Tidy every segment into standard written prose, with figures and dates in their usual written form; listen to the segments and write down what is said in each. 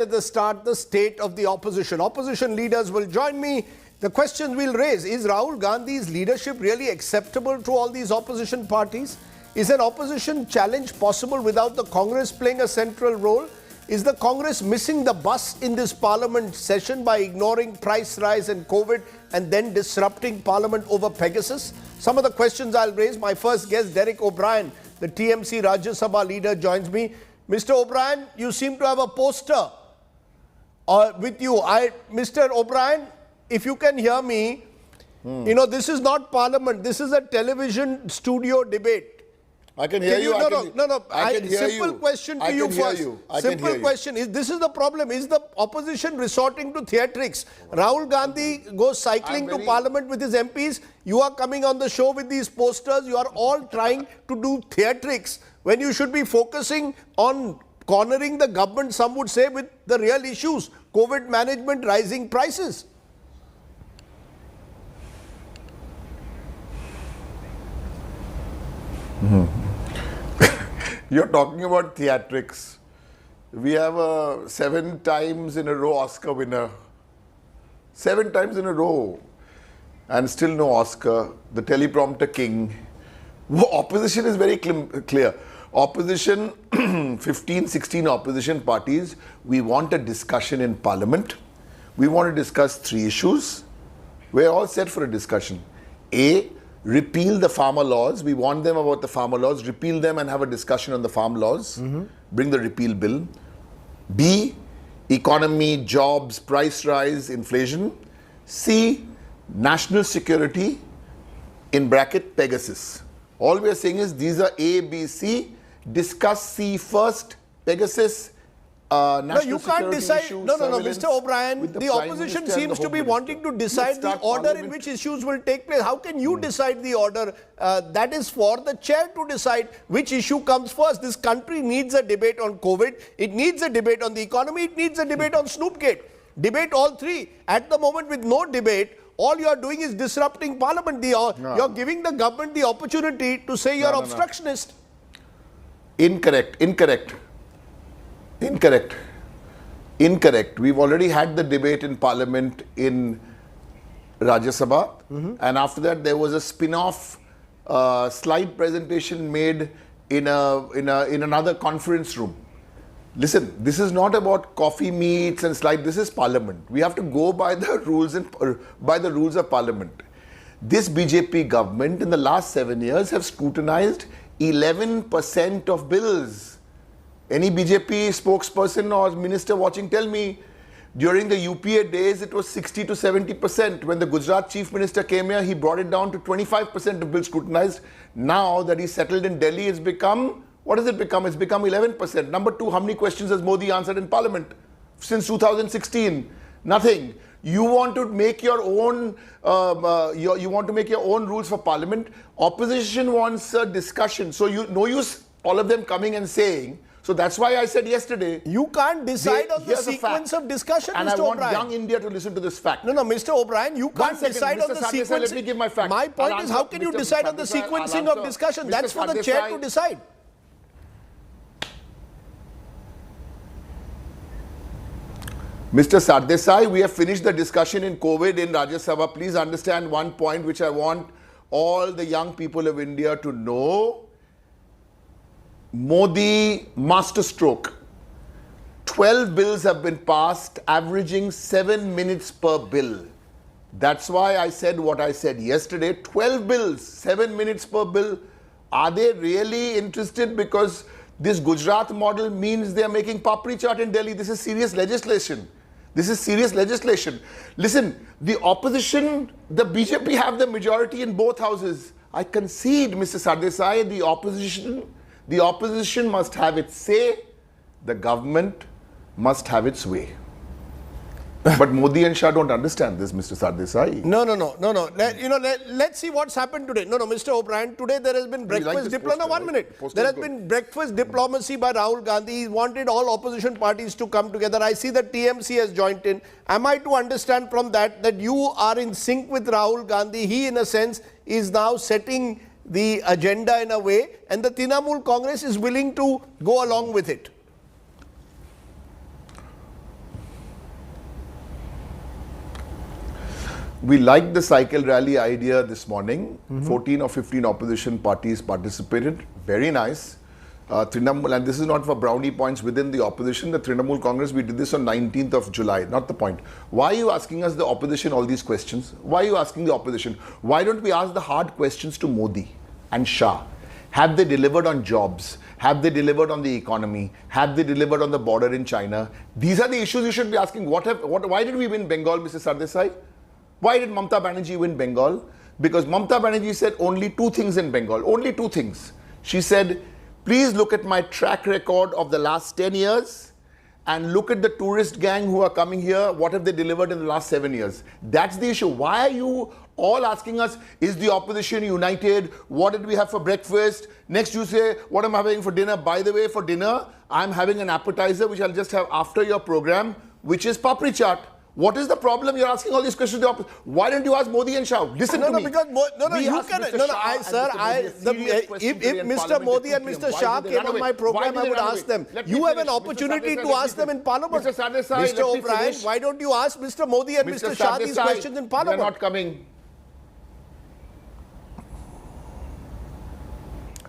at the start, the state of the opposition. Opposition leaders will join me. The questions we'll raise: is Rahul Gandhi's leadership really acceptable to all these opposition parties? Is an opposition challenge possible without the Congress playing a central role? Is the Congress missing the bus in this parliament session by ignoring price rise and COVID and then disrupting parliament over Pegasus? Some of the questions I'll raise. My first guest, Derek O'Brien, the TMC Rajya Sabha leader, joins me. Mr. O'Brien, you seem to have a poster with you. Mr. O'Brien, if you can hear me, you know, this is not parliament. This is a television studio debate. I can hear you. No. Simple question to you first. Simple question is: this is the problem. Is the opposition resorting to theatrics? Rahul Gandhi goes cycling to parliament with his MPs. You are coming on the show with these posters. You are all trying to do theatrics when you should be focusing on cornering the government, some would say, with the real issues: COVID management, rising prices. You're talking about theatrics. We have a 7 times in a row Oscar winner. 7 times in a row. And still no Oscar. The teleprompter king. Opposition is very clear. Opposition, 15, 16 opposition parties, we want a discussion in parliament. We want to discuss 3 issues. We're all set for a discussion. A, repeal the farmer laws. We want them about the farmer laws. Repeal them and have a discussion on the farm laws. Bring the repeal bill. B, economy, jobs, price rise, inflation. C, national security, in bracket, Pegasus. All we are saying is these are A, B, C. Discuss C first, Pegasus, national you can't decide. Issues, no, Mr. O'Brien, the opposition seems to be wanting to decide the order in which issues will take place. How can you decide the order? That is for the chair to decide which issue comes first. This country needs a debate on COVID. It needs a debate on the economy. It needs a debate on Snoopgate. Debate all 3. At the moment, with no debate, all you are doing is disrupting parliament. You're giving the government the opportunity to say you're obstructionist. Incorrect. We've already had the debate in parliament in Rajya Sabha, and after that there was a spin-off slide presentation made in another conference room. Listen, this is not about coffee meets and slide. This is parliament. We have to go by the rules of parliament. This BJP government in the last 7 years have scrutinized 11% of bills. Any BJP spokesperson or minister watching, tell me, during the UPA days it was 60 to 70%. When the Gujarat chief minister came here, he brought it down to 25% of bills scrutinized. Now that he's settled in Delhi, it's become, what has it become? It's become 11%. Number 2, how many questions has Modi answered in parliament since 2016? Nothing. You want to make your own rules for parliament. Opposition wants a discussion. So no use all of them coming and saying. So that's why I said yesterday. You can't decide on the sequence of discussion, and Mr. I want O'Brien. young India to listen to this fact. No, Mr. O'Brien, you can't decide on the sequence. Let me give my fact. My point is, how can you decide on the sequencing of discussion? That's for the chair to decide. Mr. Sardesai, we have finished the discussion in COVID in Rajya Sabha. Please understand one point which I want all the young people of India to know. Modi masterstroke. 12 bills have been passed, averaging 7 minutes per bill. That's why I said what I said yesterday. 12 bills, 7 minutes per bill. Are they really interested? Because this Gujarat model means they are making papri chaat in Delhi. This is serious legislation. Listen, the opposition, the BJP have the majority in both houses. I concede, Mr. Sardesai, the opposition must have its say. The government must have its way. But Modi and Shah don't understand this, Mr. Sardesai. No. Let's see what's happened today. No, Mr. O'Brien, today there has been breakfast diplomacy. No, 1 minute. There has been breakfast diplomacy by Rahul Gandhi. He wanted all opposition parties to come together. I see that TMC has joined in. Am I to understand from that you are in sync with Rahul Gandhi? He, in a sense, is now setting the agenda in a way, and the Trinamool Congress is willing to go along with it. We liked the cycle rally idea this morning. 14 or 15 opposition parties participated. Very nice. Trinamool, and this is not for brownie points within the opposition. The Trinamool Congress, we did this on 19th of July. Not the point. Why are you asking us, the opposition, all these questions? Why are you asking the opposition? Why don't we ask the hard questions to Modi and Shah? Have they delivered on jobs? Have they delivered on the economy? Have they delivered on the border in China? These are the issues you should be asking. Why did we win Bengal, Mr. Sardesai? Why did Mamata Banerjee win Bengal? Because Mamata Banerjee said only two things in Bengal. Only two things. She said, please look at my track record of the last 10 years and look at the tourist gang who are coming here. What have they delivered in the last 7 years? That's the issue. Why are you all asking us, is the opposition united? What did we have for breakfast? Next you say, what am I having for dinner? By the way, for dinner, I'm having an appetizer which I'll just have after your program, which is papri chaat. What is the problem? You're asking all these questions. Why don't you ask Modi and Shah? Listen to me. Because you can. If Mr. Modi and Mr. Shah came on my program, I would ask them. You have an opportunity to ask them in Parliament. Mr. O'Brien, why don't you ask Mr. Modi and Mr. Shah these questions in Parliament? They're not coming.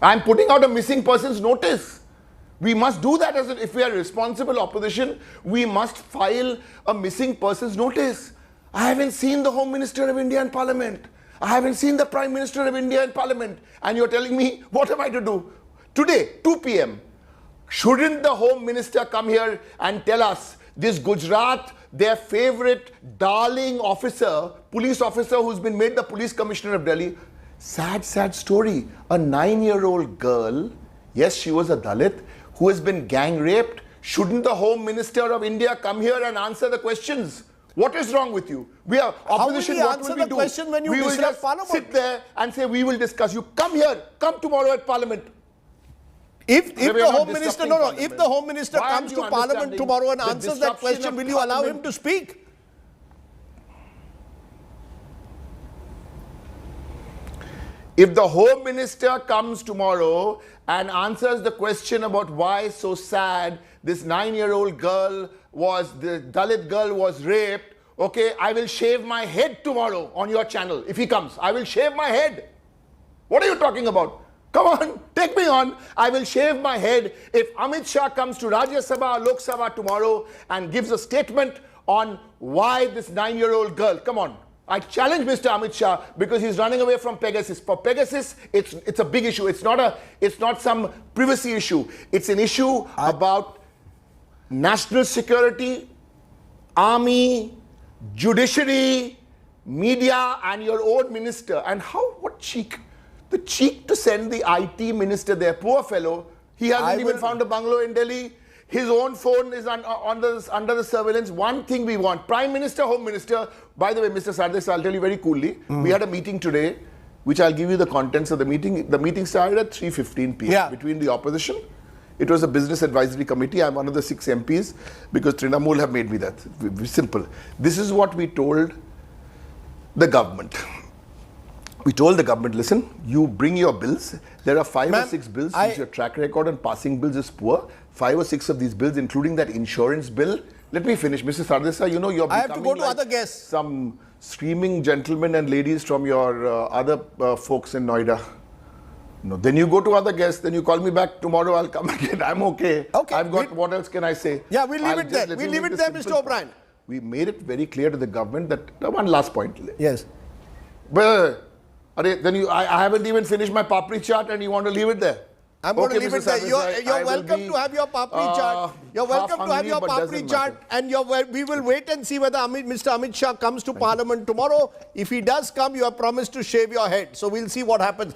I'm putting out a missing persons notice. We must do that if we are responsible opposition. We must file a missing persons notice. I haven't seen the Home Minister of India in Parliament. I haven't seen the Prime Minister of India in Parliament. And you're telling me, what am I to do? Today, 2 p.m. Shouldn't the Home Minister come here and tell us this Gujarat, their favorite darling officer, police officer who's been made the police commissioner of Delhi? Sad, sad story. A 9-year-old girl, yes, she was a Dalit, who has been gang raped. Shouldn't the Home Minister of India come here and answer the questions? What is wrong with you? We are opposition. How will he answer the question when you disrupt Parliament? Sit there and say we will discuss. You come here, come tomorrow at Parliament. If the Home Minister, if the Home Minister comes to Parliament tomorrow and answers that question, will you allow him to speak? If the Home Minister comes tomorrow and answers the question about why so sad this 9-year-old girl the Dalit girl was raped, okay, I will shave my head tomorrow on your channel. If he comes, I will shave my head. What are you talking about? Come on, take me on. I will shave my head if Amit Shah comes to Rajya Sabha or Lok Sabha tomorrow and gives a statement on why this 9-year-old girl, come on. I challenge Mr. Amit Shah because he's running away from Pegasus. For Pegasus, it's a big issue. It's not some privacy issue. It's an issue about national security, army, judiciary, media, and your own minister. And what cheek? The cheek to send the IT minister there. Poor fellow. He hasn't even found a bungalow in Delhi. His own phone is under the surveillance. One thing we want, Prime Minister, Home Minister. By the way, Mr. Sardesai, I'll tell you very coolly. We had a meeting today, which I'll give you the contents of the meeting. The meeting started at 3:15 p.m. between the opposition. It was a business advisory committee. I'm one of the 6 MPs because Trinamool have made me that. Simple. This is what we told the government. We told the government, listen, you bring your bills. There are 5 or 6 bills which your track record on passing bills is poor. 5 or 6 of these bills, including that insurance bill. Let me finish. Mr. Sardesai, you're becoming I have to go to other guests. Some screaming gentlemen and ladies from your other folks in Noida. No, then you go to other guests, then you call me back tomorrow, I'll come again. I'm okay. I've got, what else can I say? Yeah, we'll leave it there. We'll leave it there, Mr. O'Brien. We made it very clear to the government that, one last point. Yes. But then I haven't even finished my papri chaat and you want to leave it there? I'm going to leave it there. You're welcome to have your papri chaat. You're welcome to have your papri chaat, and we will wait and see whether Mr. Amit Shah comes to Parliament tomorrow. If he does come, you have promised to shave your head. So we'll see what happens.